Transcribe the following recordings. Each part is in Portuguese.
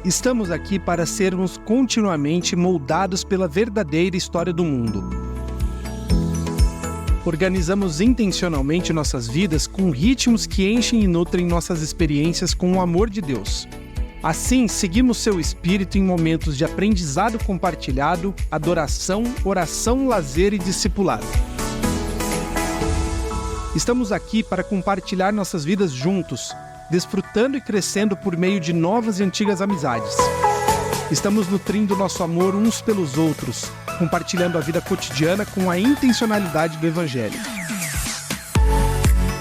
Estamos aqui para sermos continuamente moldados pela verdadeira história do mundo. Organizamos intencionalmente nossas vidas com ritmos que enchem e nutrem nossas experiências com o amor de Deus. Assim, seguimos seu espírito em momentos de aprendizado compartilhado, adoração, oração, lazer e discipulado. Estamos aqui para compartilhar nossas vidas juntos, desfrutando e crescendo por meio de novas e antigas amizades. Estamos nutrindo nosso amor uns pelos outros, compartilhando a vida cotidiana com a intencionalidade do Evangelho.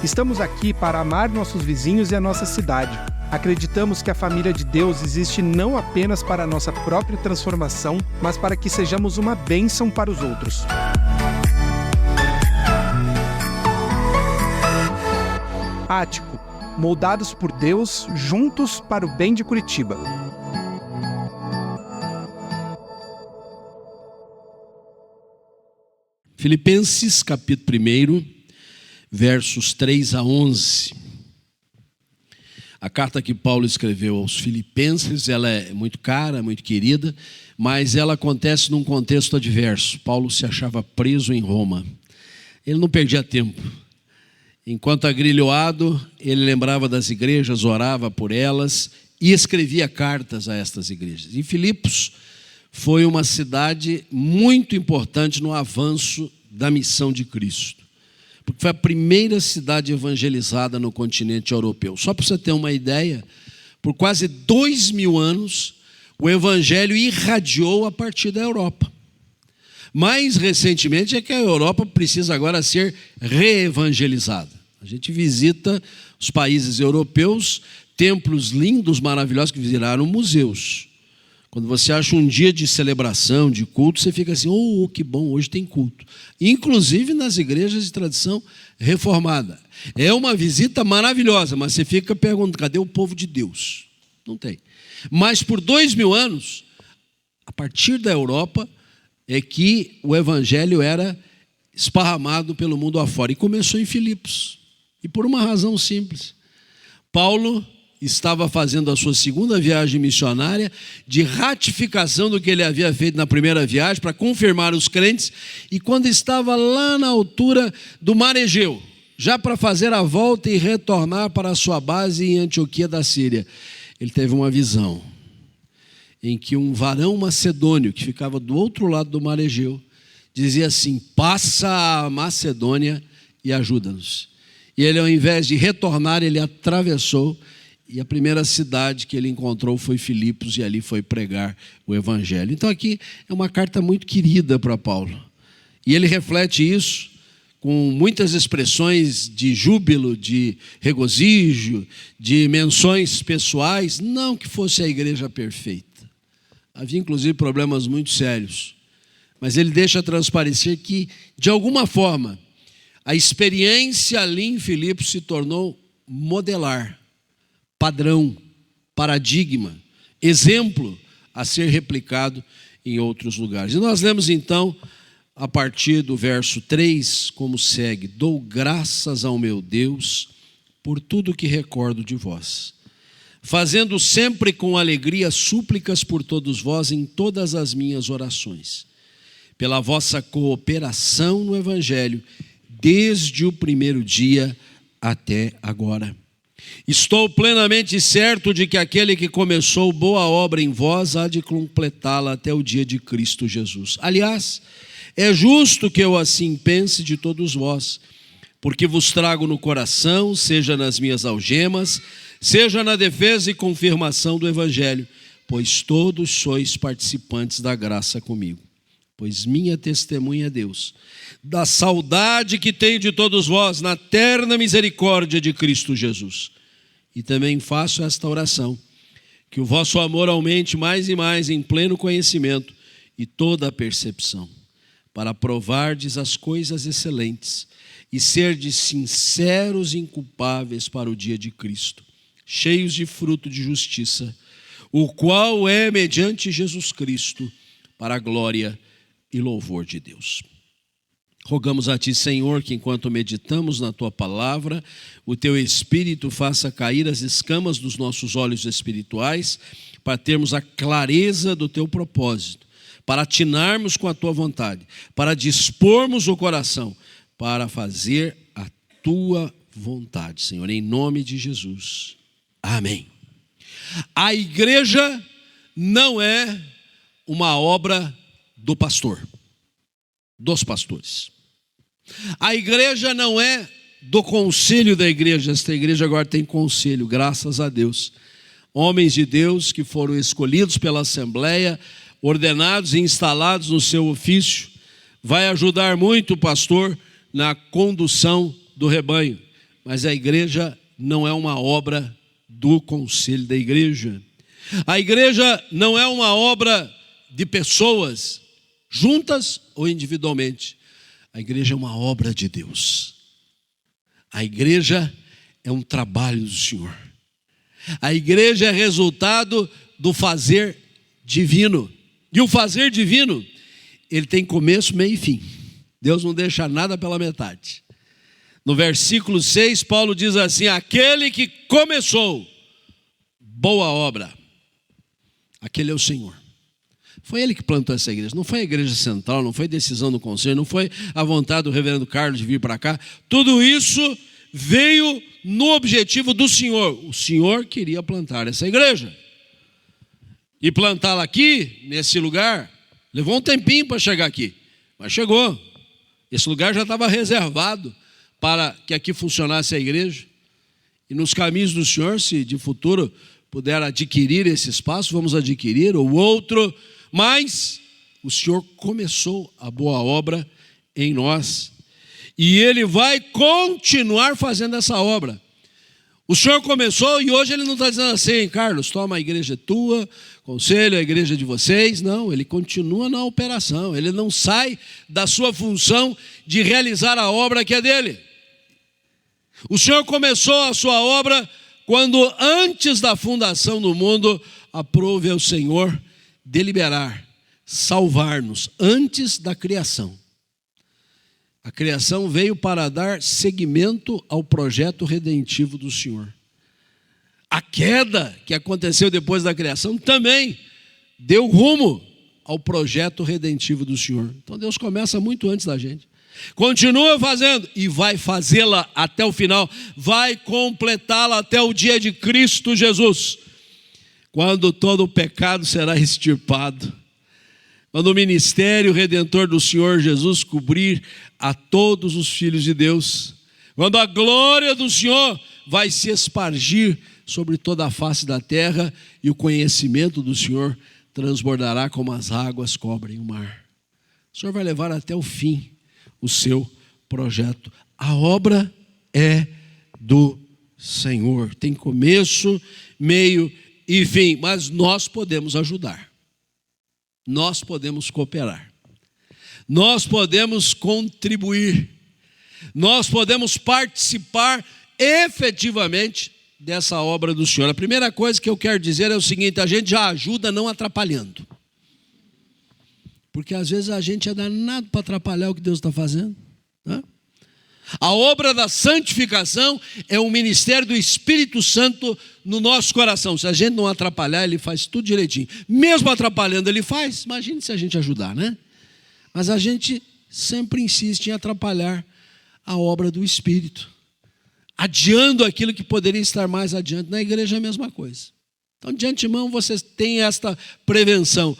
Estamos aqui para amar nossos vizinhos e a nossa cidade. Acreditamos que a família de Deus existe não apenas para a nossa própria transformação, mas para que sejamos uma bênção para os outros. Ático, moldados por Deus, juntos para o bem de Curitiba. Filipenses, capítulo 1, versos 3 a 11. A carta que Paulo escreveu aos Filipenses, ela é muito cara, muito querida, mas ela acontece num contexto adverso. Paulo se achava preso em Roma. Ele não perdia tempo. Enquanto agrilhoado, ele lembrava das igrejas, orava por elas e escrevia cartas a estas igrejas. E Filipos foi uma cidade muito importante no avanço da missão de Cristo, porque foi a primeira cidade evangelizada no continente europeu. Só para você ter uma ideia, por quase 2000 anos, o evangelho irradiou a partir da Europa. Mais recentemente é que a Europa precisa agora ser reevangelizada. A gente visita os países europeus, templos lindos, maravilhosos, que viraram museus. Quando você acha um dia de celebração, de culto, você fica assim, oh, que bom, hoje tem culto. Inclusive nas igrejas de tradição reformada. É uma visita maravilhosa, mas você fica perguntando, cadê o povo de Deus? Não tem. Mas por 2000 anos, a partir da Europa, é que o evangelho era esparramado pelo mundo afora. E começou em Filipos. E por uma razão simples. Paulo estava fazendo a sua segunda viagem missionária de ratificação do que ele havia feito na primeira viagem, para confirmar os crentes, e quando estava lá na altura do Mar Egeu, já para fazer a volta e retornar para a sua base em Antioquia da Síria, ele teve uma visão, em que um varão macedônio, que ficava do outro lado do Mar Egeu, dizia assim, passa a Macedônia e ajuda-nos. E ele, ao invés de retornar, ele atravessou, e a primeira cidade que ele encontrou foi Filipos, e ali foi pregar o evangelho. Então aqui é uma carta muito querida para Paulo. E ele reflete isso com muitas expressões de júbilo, de regozijo, de menções pessoais. Não que fosse a igreja perfeita. Havia inclusive problemas muito sérios. Mas ele deixa transparecer que, de alguma forma, a experiência ali em Filipos se tornou modelar, padrão, paradigma, exemplo a ser replicado em outros lugares. E nós lemos então, a partir do verso 3, como segue: dou graças ao meu Deus por tudo que recordo de vós, fazendo sempre com alegria súplicas por todos vós em todas as minhas orações, pela vossa cooperação no evangelho, desde o primeiro dia até agora. Estou plenamente certo de que aquele que começou boa obra em vós há de completá-la até o dia de Cristo Jesus. Aliás, é justo que eu assim pense de todos vós, porque vos trago no coração, seja nas minhas algemas, seja na defesa e confirmação do Evangelho, pois todos sois participantes da graça comigo. Pois minha testemunha é Deus, da saudade que tenho de todos vós na terna misericórdia de Cristo Jesus. E também faço esta oração, que o vosso amor aumente mais e mais em pleno conhecimento e toda a percepção, para provardes as coisas excelentes e serdes sinceros e inculpáveis para o dia de Cristo, cheios de fruto de justiça, o qual é mediante Jesus Cristo, para a glória e louvor de Deus. Rogamos a Ti, Senhor, que enquanto meditamos na Tua palavra, o Teu Espírito faça cair as escamas dos nossos olhos espirituais, para termos a clareza do teu propósito, para atinarmos com a tua vontade, para dispormos o coração, para fazer a tua vontade, Senhor, em nome de Jesus. Amém. A igreja não é uma obra do pastor, dos pastores. A igreja não é do conselho da igreja. Esta igreja agora tem conselho, graças a Deus. Homens de Deus que foram escolhidos pela Assembleia, ordenados e instalados no seu ofício. Vai ajudar muito o pastor na condução do rebanho. Mas a igreja não é uma obra do conselho da igreja. A igreja não é uma obra de pessoas, juntas ou individualmente. A igreja é uma obra de Deus. A igreja é um trabalho do Senhor. A igreja é resultado do fazer divino. E o fazer divino, ele tem começo, meio e fim. Deus não deixa nada pela metade. No versículo 6, Paulo diz assim: aquele que começou boa obra, aquele é o Senhor. Foi ele que plantou essa igreja, não foi a igreja central, não foi decisão do conselho, não foi a vontade do reverendo Carlos de vir para cá. Tudo isso veio no objetivo do Senhor. O Senhor queria plantar essa igreja. E plantá-la aqui, nesse lugar, levou um tempinho para chegar aqui, mas chegou. Esse lugar já estava reservado para que aqui funcionasse a igreja. E nos caminhos do Senhor, se de futuro puder adquirir esse espaço, vamos adquirir, ou outro. Mas o Senhor começou a boa obra em nós. E Ele vai continuar fazendo essa obra. O Senhor começou e hoje Ele não está dizendo assim: Carlos, toma, a igreja é tua, conselho, a igreja é de vocês. Não, Ele continua na operação. Ele não sai da sua função de realizar a obra que é dele. O Senhor começou a sua obra quando, antes da fundação do mundo, aprove ao Senhor deliberar, salvar-nos antes da criação. A criação veio para dar seguimento ao projeto redentivo do Senhor. A queda que aconteceu depois da criação também deu rumo ao projeto redentivo do Senhor. Então Deus começa muito antes da gente. Continua fazendo e vai fazê-la até o final. Vai completá-la até o dia de Cristo Jesus, quando todo o pecado será extirpado, quando o ministério redentor do Senhor Jesus cobrir a todos os filhos de Deus, quando a glória do Senhor vai se espargir sobre toda a face da terra e o conhecimento do Senhor transbordará como as águas cobrem o mar. O Senhor vai levar até o fim o seu projeto. A obra é do Senhor. Tem começo, meio e fim, mas nós podemos ajudar. Nós podemos cooperar. Nós podemos contribuir. Nós podemos participar efetivamente dessa obra do Senhor. A primeira coisa que eu quero dizer é o seguinte: a gente já ajuda não atrapalhando. Porque às vezes a gente é danado para atrapalhar o que Deus está fazendo, né? A obra da santificação é o ministério do Espírito Santo no nosso coração. Se a gente não atrapalhar, Ele faz tudo direitinho. Mesmo atrapalhando, Ele faz. Imagine se a gente ajudar, né? Mas a gente sempre insiste em atrapalhar a obra do Espírito, adiando aquilo que poderia estar mais adiante. Na igreja é a mesma coisa. Então, de antemão, vocês têm esta prevenção.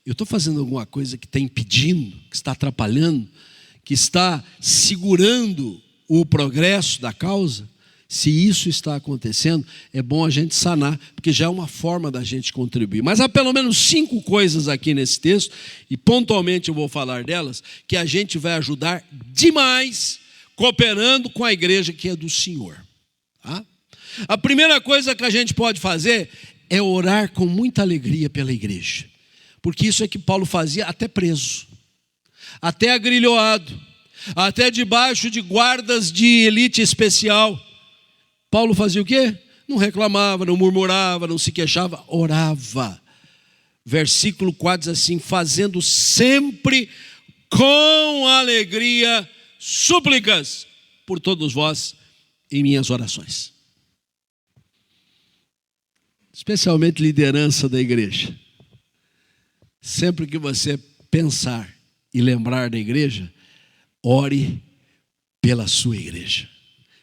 Eu estou fazendo alguma coisa que está impedindo, que está atrapalhando, que está segurando o progresso da causa? Se isso está acontecendo, é bom a gente sanar, porque já é uma forma da gente contribuir. Mas há pelo menos 5 coisas aqui nesse texto, e pontualmente eu vou falar delas, que a gente vai ajudar demais cooperando com a igreja que é do Senhor. Tá? A primeira coisa que a gente pode fazer é orar com muita alegria pela igreja. Porque isso é que Paulo fazia até preso, até agrilhoado, até debaixo de guardas de elite especial. Paulo fazia o quê? Não reclamava, não murmurava, não se queixava, orava. Versículo 4 diz assim: fazendo sempre com alegria súplicas por todos vós em minhas orações. especialmente liderança da igreja. Sempre que você pensar e lembrar da igreja, ore pela sua igreja.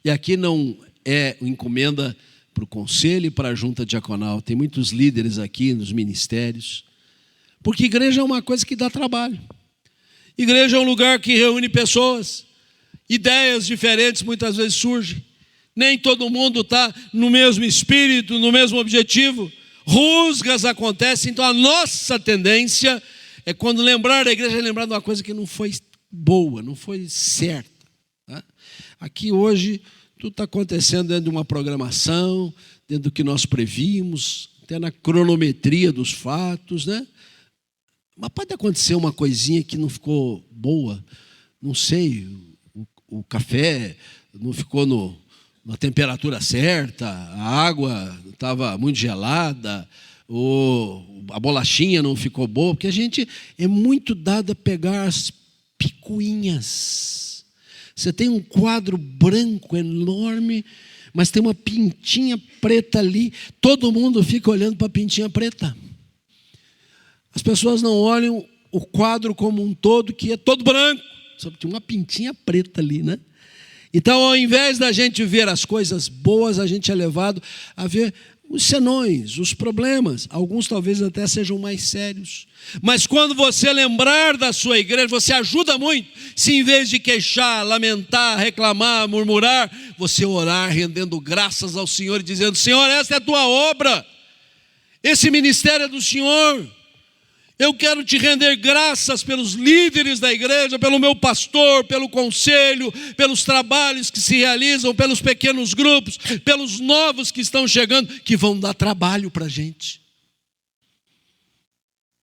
E aqui não é encomenda para o conselho e para a junta diaconal. Tem muitos líderes aqui nos ministérios. Porque igreja é uma coisa que dá trabalho. Igreja é um lugar que reúne pessoas. Ideias diferentes muitas vezes surgem. Nem todo mundo está no mesmo espírito, no mesmo objetivo. Rusgas acontecem. Então a nossa tendência é, quando lembrar da igreja, lembrar de uma coisa que não foi boa, não foi certa. Tá? Aqui hoje tudo está acontecendo dentro de uma programação, dentro do que nós previmos, até na cronometria dos fatos, né? Mas pode acontecer uma coisinha que não ficou boa, não sei, o café não ficou na temperatura certa, a água estava muito gelada, a bolachinha não ficou boa, porque a gente é muito dado a pegar as picuinhas. Você tem um quadro branco enorme, mas tem uma pintinha preta ali, todo mundo fica olhando para a pintinha preta. As pessoas não olham o quadro como um todo, que é todo branco, só tem uma pintinha preta ali, né? Então, ao invés da gente ver as coisas boas, a gente é levado a ver os senões, os problemas. Alguns talvez até sejam mais sérios. Mas quando você lembrar da sua igreja, você ajuda muito. Se em vez de queixar, lamentar, reclamar, murmurar, você orar, rendendo graças ao Senhor e dizendo: Senhor, esta é a tua obra. Esse ministério é do Senhor. Eu quero te render graças pelos líderes da igreja, pelo meu pastor, pelo conselho, pelos trabalhos que se realizam, pelos pequenos grupos, pelos novos que estão chegando, que vão dar trabalho para a gente.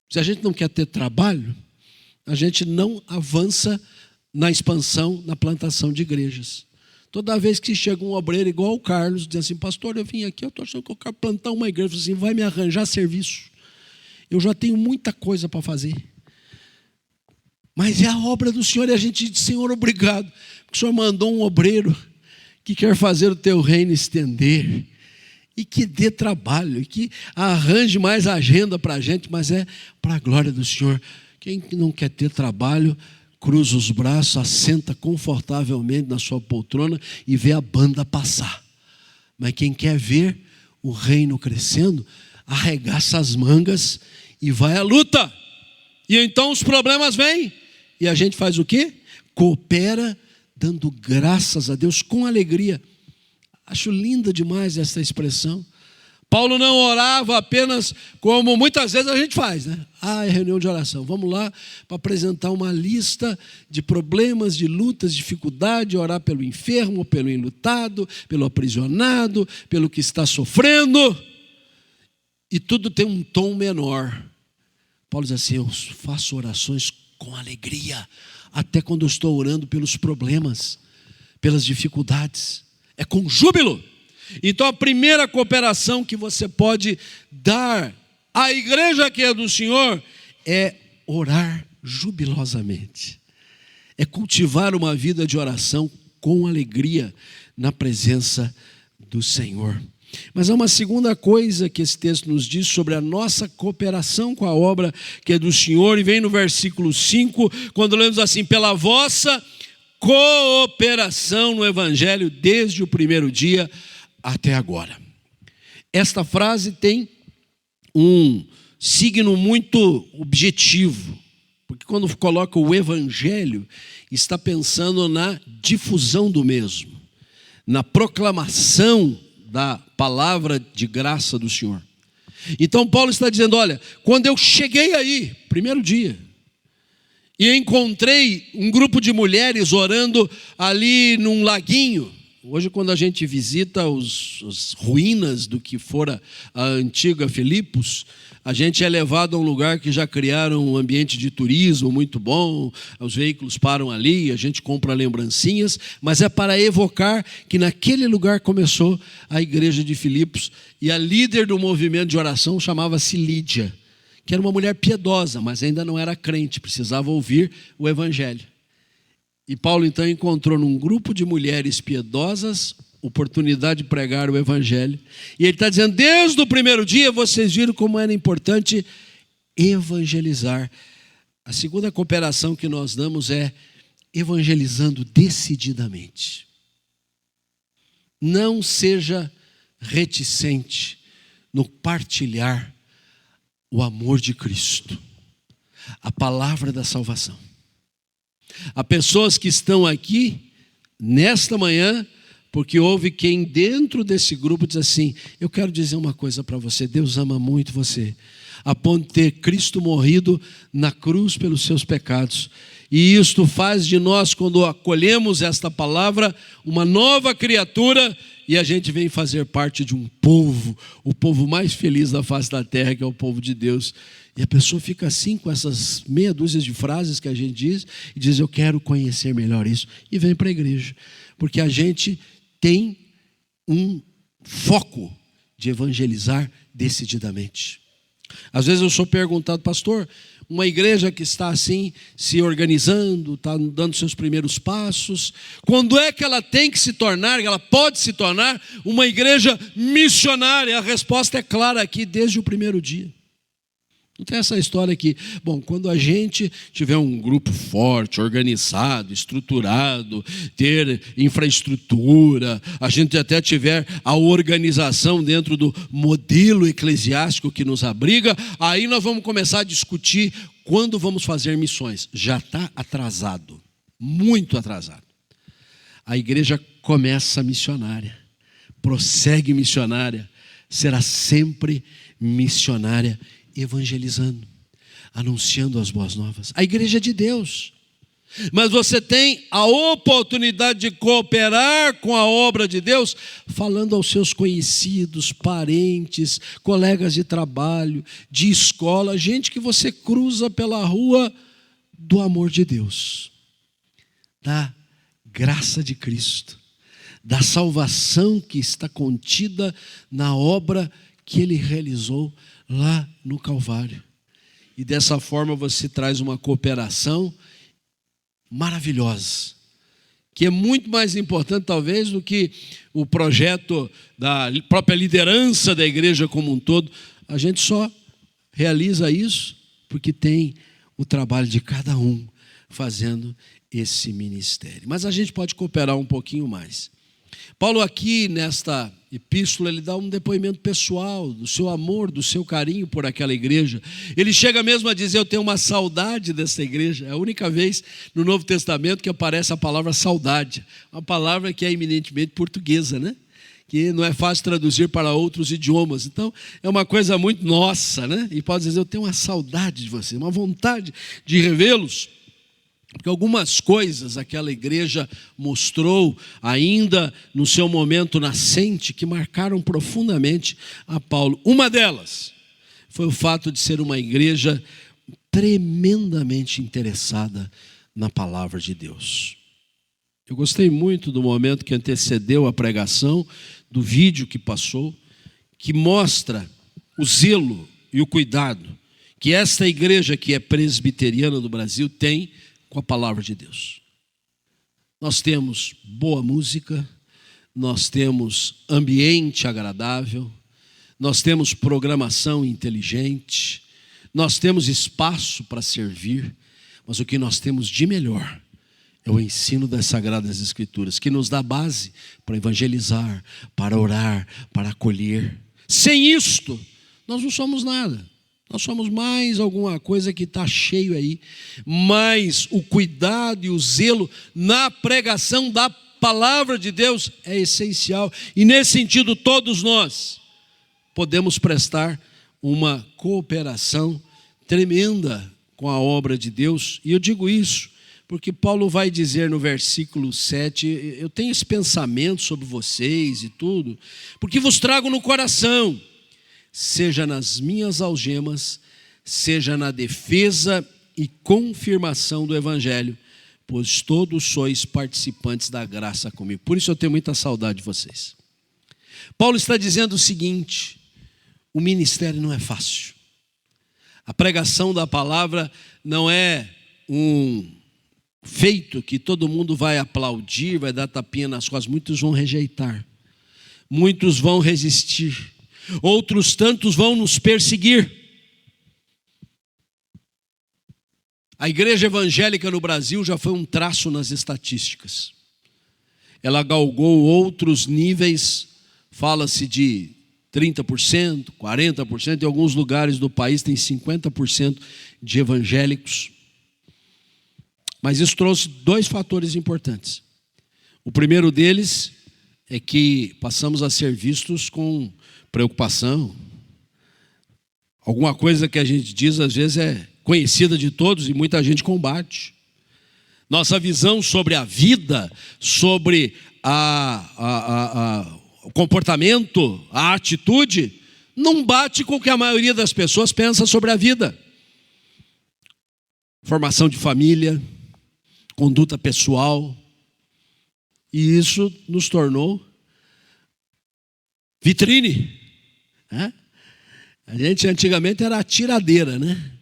Se a gente não quer ter trabalho, a gente não avança na expansão, na plantação de igrejas. Toda vez que chega um obreiro igual o Carlos, diz assim: pastor, eu vim aqui, eu estou achando que eu quero plantar uma igreja. Eu falo assim: vai me arranjar serviço. Eu já tenho muita coisa para fazer. Mas é a obra do Senhor, e a gente diz: Senhor, obrigado, porque o Senhor mandou um obreiro que quer fazer o teu reino estender, e que dê trabalho, e que arranje mais agenda para a gente, mas é para a glória do Senhor. Quem não quer ter trabalho, cruza os braços, assenta confortavelmente na sua poltrona e vê a banda passar. Mas quem quer ver o reino crescendo, arregaça as mangas e vai à luta. E então os problemas vêm. E a gente faz o quê? Coopera, dando graças a Deus com alegria. Acho linda demais essa expressão. Paulo não orava apenas como muitas vezes a gente faz, né? É reunião de oração. Vamos lá para apresentar uma lista de problemas, de lutas, dificuldade, orar pelo enfermo, pelo enlutado, pelo aprisionado, pelo que está sofrendo. E tudo tem um tom menor. Paulo diz assim: eu faço orações com alegria, até quando eu estou orando pelos problemas, pelas dificuldades. É com júbilo. Então a primeira cooperação que você pode dar à igreja que é do Senhor é orar jubilosamente. É cultivar uma vida de oração com alegria na presença do Senhor. Mas há uma segunda coisa que esse texto nos diz sobre a nossa cooperação com a obra que é do Senhor, e vem no versículo 5, quando lemos assim: pela vossa cooperação no Evangelho desde o primeiro dia até agora. Esta frase tem um signo muito objetivo, porque quando coloca o Evangelho, está pensando na difusão do mesmo, na proclamação da palavra de graça do Senhor. Então Paulo está dizendo: olha, quando eu cheguei aí, primeiro dia, e encontrei um grupo de mulheres orando ali num laguinho. Hoje, quando a gente visita as ruínas do que fora a antiga Filipos, a gente é levado a um lugar que já criaram um ambiente de turismo muito bom, os veículos param ali, a gente compra lembrancinhas, mas é para evocar que naquele lugar começou a igreja de Filipos, e a líder do movimento de oração chamava-se Lídia, que era uma mulher piedosa, mas ainda não era crente, precisava ouvir o Evangelho. E Paulo então encontrou num grupo de mulheres piedosas oportunidade de pregar o Evangelho. E ele está dizendo, desde o primeiro dia vocês viram como era importante evangelizar. A segunda cooperação que nós damos é evangelizando decididamente. Não seja reticente no partilhar o amor de Cristo, a palavra da salvação. Há pessoas que estão aqui nesta manhã porque houve quem dentro desse grupo diz assim, eu quero dizer uma coisa para você, Deus ama muito você, a ponto de ter Cristo morrido na cruz pelos seus pecados. E isto faz de nós, quando acolhemos esta palavra, uma nova criatura, e a gente vem fazer parte de um povo, o povo mais feliz da face da terra, que é o povo de Deus. E a pessoa fica assim, com essas meia dúzia de frases que a gente diz, e diz, eu quero conhecer melhor isso, e vem para a igreja. Porque a gente tem um foco de evangelizar decididamente. Às vezes eu sou perguntado, pastor, uma igreja que está assim, se organizando, está dando seus primeiros passos, quando é que ela tem que se tornar, ela pode se tornar uma igreja missionária? A resposta é clara aqui, desde o primeiro dia. Não tem essa história aqui. Bom, quando a gente tiver um grupo forte, organizado, estruturado, ter infraestrutura, a gente até tiver a organização dentro do modelo eclesiástico que nos abriga, aí nós vamos começar a discutir quando vamos fazer missões. Já está atrasado, muito atrasado. A igreja começa missionária, prossegue missionária, será sempre missionária, evangelizando, anunciando as boas novas. A igreja é de Deus, mas você tem a oportunidade de cooperar com a obra de Deus, falando aos seus conhecidos, parentes, colegas de trabalho, de escola, gente que você cruza pela rua, do amor de Deus, da graça de Cristo, da salvação que está contida na obra que Ele realizou lá no Calvário. E dessa forma você traz uma cooperação maravilhosa, que é muito mais importante talvez do que o projeto da própria liderança da igreja como um todo. A gente só realiza isso porque tem o trabalho de cada um fazendo esse ministério. Mas a gente pode cooperar um pouquinho mais. Paulo aqui nesta epístola, ele dá um depoimento pessoal do seu amor, do seu carinho por aquela igreja. Ele chega mesmo a dizer, eu tenho uma saudade dessa igreja. É a única vez no Novo Testamento que aparece a palavra saudade, uma palavra que é eminentemente portuguesa, né? Que não é fácil traduzir para outros idiomas. Então, é uma coisa muito nossa, né? E pode dizer, eu tenho uma saudade de você, uma vontade de revê-los. Porque algumas coisas aquela igreja mostrou ainda no seu momento nascente que marcaram profundamente a Paulo. Uma delas foi o fato de ser uma igreja tremendamente interessada na palavra de Deus. Eu gostei muito do momento que antecedeu a pregação, do vídeo que passou, que mostra o zelo e o cuidado que esta igreja que é presbiteriana do Brasil tem com a palavra de Deus. Nós temos boa música, nós temos ambiente agradável, nós temos programação inteligente, nós temos espaço para servir, mas o que nós temos de melhor é o ensino das Sagradas Escrituras, que nos dá base para evangelizar, para orar, para acolher. Sem isto, nós não somos nada. Nós somos mais alguma coisa que está cheio aí, mas o cuidado e o zelo na pregação da palavra de Deus é essencial. E nesse sentido, todos nós podemos prestar uma cooperação tremenda com a obra de Deus. E eu digo isso porque Paulo vai dizer no versículo 7, eu tenho esse pensamento sobre vocês e tudo, porque vos trago no coração, seja nas minhas algemas, seja na defesa e confirmação do Evangelho, pois todos sois participantes da graça comigo. Por isso eu tenho muita saudade de vocês. Paulo está dizendo o seguinte, o ministério não é fácil. A pregação da palavra não é um feito que todo mundo vai aplaudir, vai dar tapinha nas costas, muitos vão rejeitar. muitos vão resistir, outros tantos vão nos perseguir. A igreja evangélica no Brasil já foi um traço nas estatísticas. Ela galgou outros níveis, fala-se de 30%, 40%, em alguns lugares do país tem 50% de evangélicos. Mas isso trouxe dois fatores importantes. O primeiro deles é que passamos a ser vistos com preocupação. Alguma coisa que a gente diz às vezes é conhecida de todos e muita gente combate. Nossa visão sobre a vida, sobre o comportamento, a atitude, não bate com o que a maioria das pessoas pensa sobre a vida. Formação de família, conduta pessoal, e isso nos tornou vitrine, né? A gente antigamente era atiradeira, né?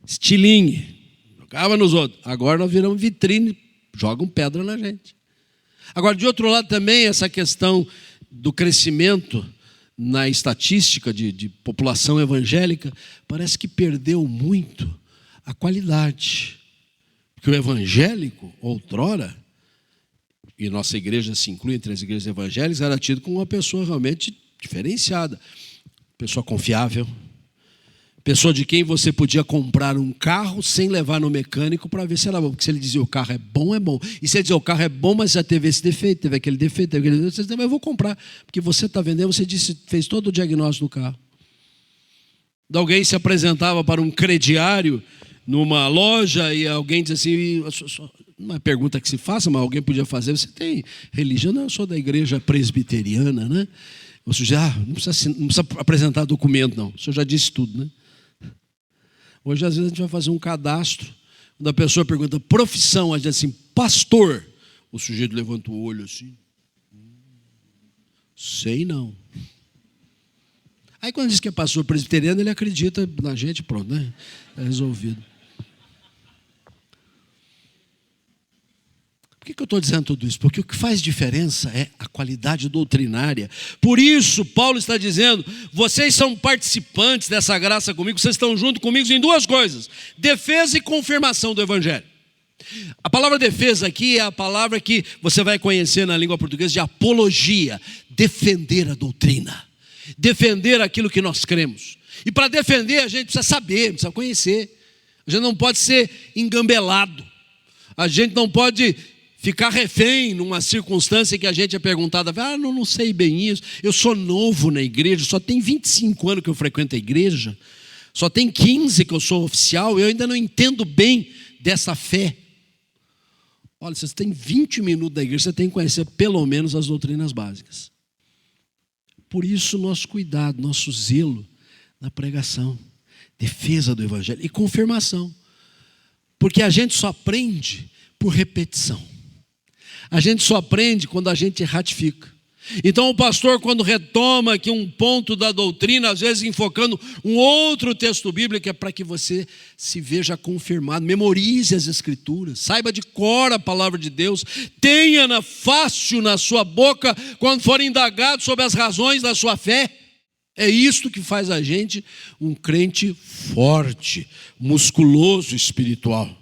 Estilingue, jogava nos outros. Agora nós viramos vitrine, jogam pedra na gente. Agora, de outro lado também, essa questão do crescimento na estatística de população evangélica, parece que perdeu muito a qualidade. Porque o evangélico, outrora, e nossa igreja se inclui entre as igrejas evangélicas, era tido como uma pessoa realmente diferenciada. Pessoa confiável, pessoa de quem você podia comprar um carro sem levar no mecânico para ver se era bom. Porque se ele dizia o carro é bom, é bom. E se ele dizia o carro é bom, mas já teve esse defeito, teve aquele defeito, você dizia, mas eu vou comprar. Porque você está vendendo, você disse, fez todo o diagnóstico do carro. Alguém se apresentava para um crediário numa loja e alguém diz assim, uma pergunta que se faça, mas alguém podia fazer, você tem religião? Não, eu sou da igreja presbiteriana, né? O sujeito, não precisa apresentar documento, não. O senhor já disse tudo, né? Hoje, às vezes, a gente vai fazer um cadastro, quando a pessoa pergunta profissão, a gente diz assim, pastor. O sujeito levanta o olho assim. Sei não. Aí, quando diz que é pastor presbiteriano, ele acredita na gente, pronto, né? É resolvido. Por que eu estou dizendo tudo isso? Porque o que faz diferença é a qualidade doutrinária. Por isso, Paulo está dizendo, vocês são participantes dessa graça comigo, vocês estão junto comigo em duas coisas, defesa e confirmação do evangelho. A palavra defesa aqui é a palavra que você vai conhecer na língua portuguesa de apologia, defender a doutrina, defender aquilo que nós cremos. E para defender a gente precisa saber, precisa conhecer. A gente não pode ser engambelado, a gente não pode ficar refém numa circunstância que a gente é perguntado, não sei bem isso, eu sou novo na igreja, só tem 25 anos que eu frequento a igreja, só tem 15 que eu sou oficial, eu ainda não entendo bem dessa fé. Olha, você tem 20 minutos da igreja, você tem que conhecer pelo menos as doutrinas básicas. Por isso nosso cuidado, nosso zelo na pregação, defesa do evangelho e confirmação. Porque a gente só aprende por repetição. A gente só aprende quando a gente ratifica. Então o pastor, quando retoma aqui um ponto da doutrina, às vezes enfocando um outro texto bíblico, é para que você se veja confirmado, memorize as escrituras, saiba de cor a palavra de Deus, tenha fácil na sua boca quando for indagado sobre as razões da sua fé. É isto que faz a gente um crente forte, musculoso espiritual.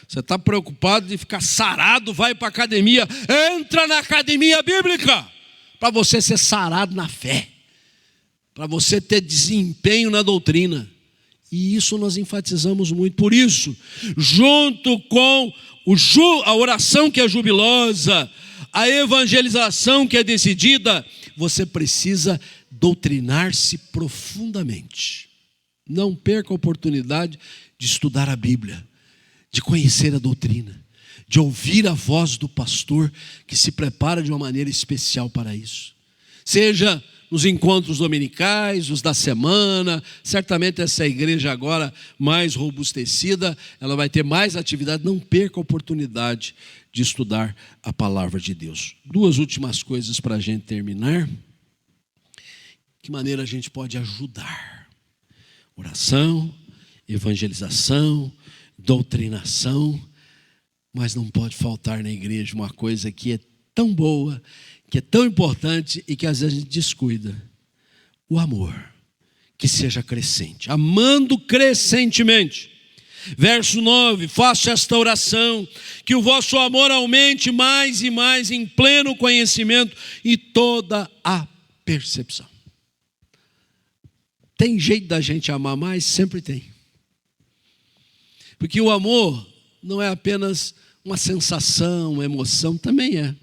Você está preocupado de ficar sarado, vai para a academia, entra na academia bíblica, para você ser sarado na fé, para você ter desempenho na doutrina. E isso nós enfatizamos muito. Por isso, junto com a oração que é jubilosa, a evangelização que é decidida, você precisa doutrinar-se profundamente. Não perca a oportunidade de estudar a Bíblia, de conhecer a doutrina, de ouvir a voz do pastor que se prepara de uma maneira especial para isso. Seja nos encontros dominicais, os da semana, certamente essa igreja agora mais robustecida, ela vai ter mais atividade. Não perca a oportunidade de estudar a palavra de Deus. Duas últimas coisas para a gente terminar. Que maneira a gente pode ajudar? Oração, evangelização, doutrinação, mas não pode faltar na igreja uma coisa que é tão boa, que é tão importante e que às vezes a gente descuida: o amor, que seja crescente, amando crescentemente. Verso 9: faço esta oração, que o vosso amor aumente mais e mais em pleno conhecimento e toda a percepção. Tem jeito da gente amar mais? Sempre tem. Porque o amor não é apenas uma sensação, uma emoção, também é.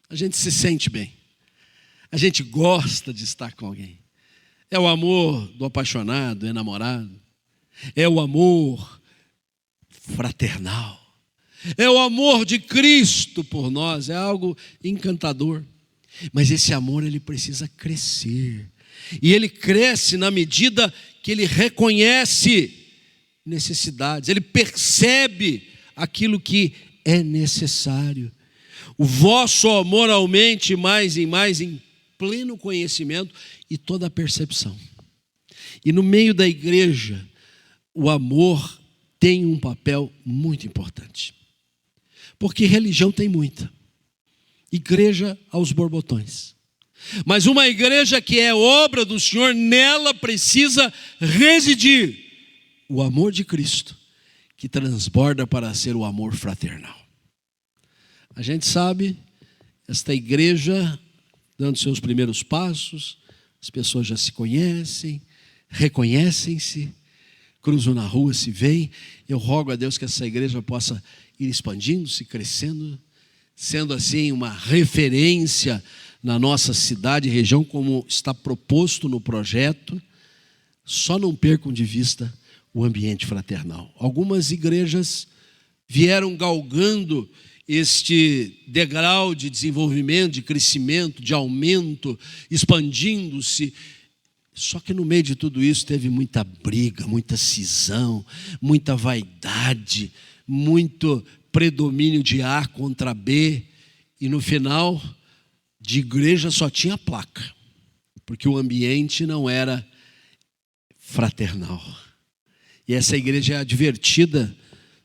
A gente se sente bem. A gente gosta de estar com alguém. É o amor do apaixonado, enamorado. É o amor fraternal. É o amor de Cristo por nós. É algo encantador. Mas esse amor, ele precisa crescer. E ele cresce na medida que ele reconhece necessidades. Ele percebe aquilo que é necessário. O vosso amor aumente mais e mais em pleno conhecimento e toda a percepção. E no meio da igreja, o amor tem um papel muito importante. Porque religião tem muita. Igreja aos borbotões. Mas uma igreja que é obra do Senhor, nela precisa residir o amor de Cristo, que transborda para ser o amor fraternal. A gente sabe, esta igreja dando seus primeiros passos, as pessoas já se conhecem, reconhecem-se, cruzam na rua, se veem. Eu rogo a Deus que essa igreja possa ir expandindo-se, crescendo, sendo assim uma referência na nossa cidade e região, como está proposto no projeto. Só não percam de vista o ambiente fraternal. Algumas igrejas vieram galgando este degrau de desenvolvimento, de crescimento, de aumento, expandindo-se. Só que no meio de tudo isso teve muita briga, muita cisão, muita vaidade, muito predomínio de A contra B. E no final, de igreja só tinha placa, porque o ambiente não era fraternal. E essa igreja é advertida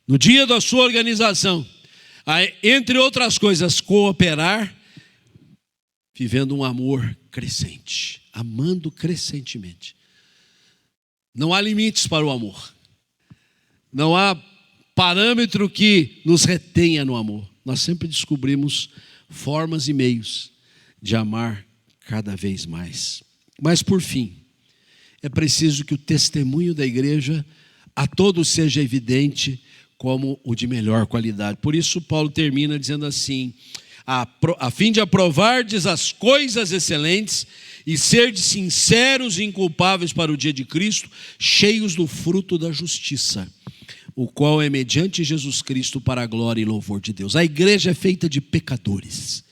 no dia da sua organização, entre outras coisas, cooperar, vivendo um amor crescente, amando crescentemente. Não há limites para o amor. Não há parâmetro que nos retenha no amor. Nós sempre descobrimos formas e meios de amar cada vez mais. Mas por fim, é preciso que o testemunho da igreja a todos seja evidente como o de melhor qualidade. Por isso Paulo termina dizendo assim: a fim de aprovardes as coisas excelentes e serdes sinceros e inculpáveis para o dia de Cristo, cheios do fruto da justiça, o qual é mediante Jesus Cristo para a glória e louvor de Deus. A igreja é feita de pecadores.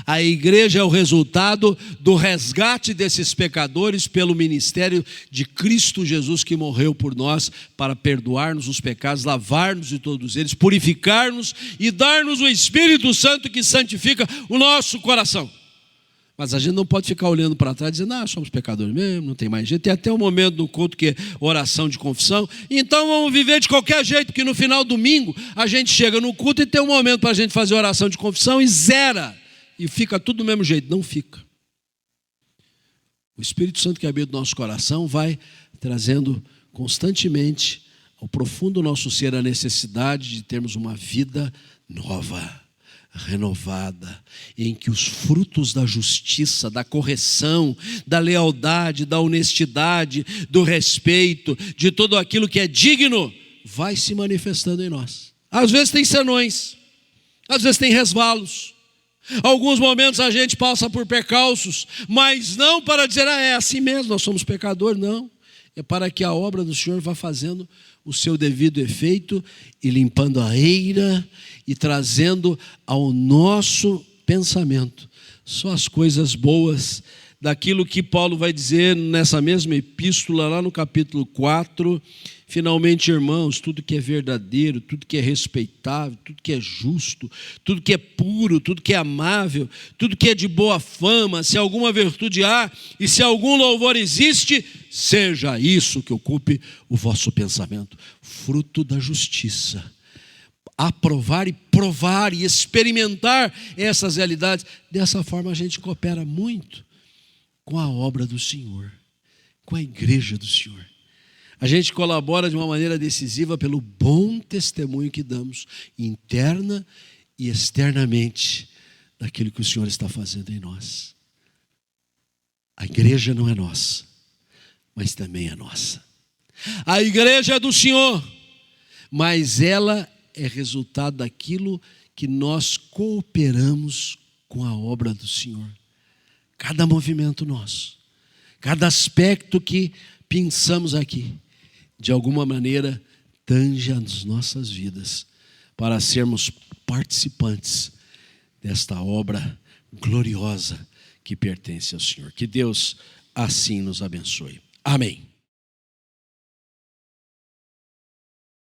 A igreja é o resultado do resgate desses pecadores pelo ministério de Cristo Jesus, que morreu por nós para perdoar-nos os pecados, lavar-nos de todos eles, purificar-nos e dar-nos o Espírito Santo que santifica o nosso coração. Mas a gente não pode ficar olhando para trás dizendo: somos pecadores mesmo, não tem mais jeito. Tem até um momento no culto que é oração de confissão, então vamos viver de qualquer jeito, porque no final do domingo a gente chega no culto e tem um momento para a gente fazer oração de confissão e zera. E fica tudo do mesmo jeito. Não fica. O Espírito Santo que habita no nosso coração vai trazendo constantemente ao profundo nosso ser a necessidade de termos uma vida nova, renovada, em que os frutos da justiça, da correção, da lealdade, da honestidade, do respeito, de tudo aquilo que é digno, vai se manifestando em nós. Às vezes tem senões, às vezes tem resvalos. Alguns momentos a gente passa por percalços, mas não para dizer: é assim mesmo, nós somos pecadores, não. É para que a obra do Senhor vá fazendo o seu devido efeito e limpando a eira e trazendo ao nosso pensamento só as coisas boas daquilo que Paulo vai dizer nessa mesma epístola, lá no capítulo 4. Finalmente, irmãos, tudo que é verdadeiro, tudo que é respeitável, tudo que é justo, tudo que é puro, tudo que é amável, tudo que é de boa fama, se alguma virtude há e se algum louvor existe, seja isso que ocupe o vosso pensamento. Fruto da justiça. aprovar e provar e experimentar essas realidades. Dessa forma a gente coopera muito com a obra do Senhor, com a igreja do Senhor. A gente colabora de uma maneira decisiva pelo bom testemunho que damos, interna e externamente, daquilo que o Senhor está fazendo em nós. A igreja não é nossa, mas também é nossa. A igreja é do Senhor, mas ela é resultado daquilo que nós cooperamos com a obra do Senhor. Cada movimento nosso, cada aspecto que pensamos aqui, de alguma maneira, tange as nossas vidas para sermos participantes desta obra gloriosa que pertence ao Senhor. Que Deus assim nos abençoe. Amém.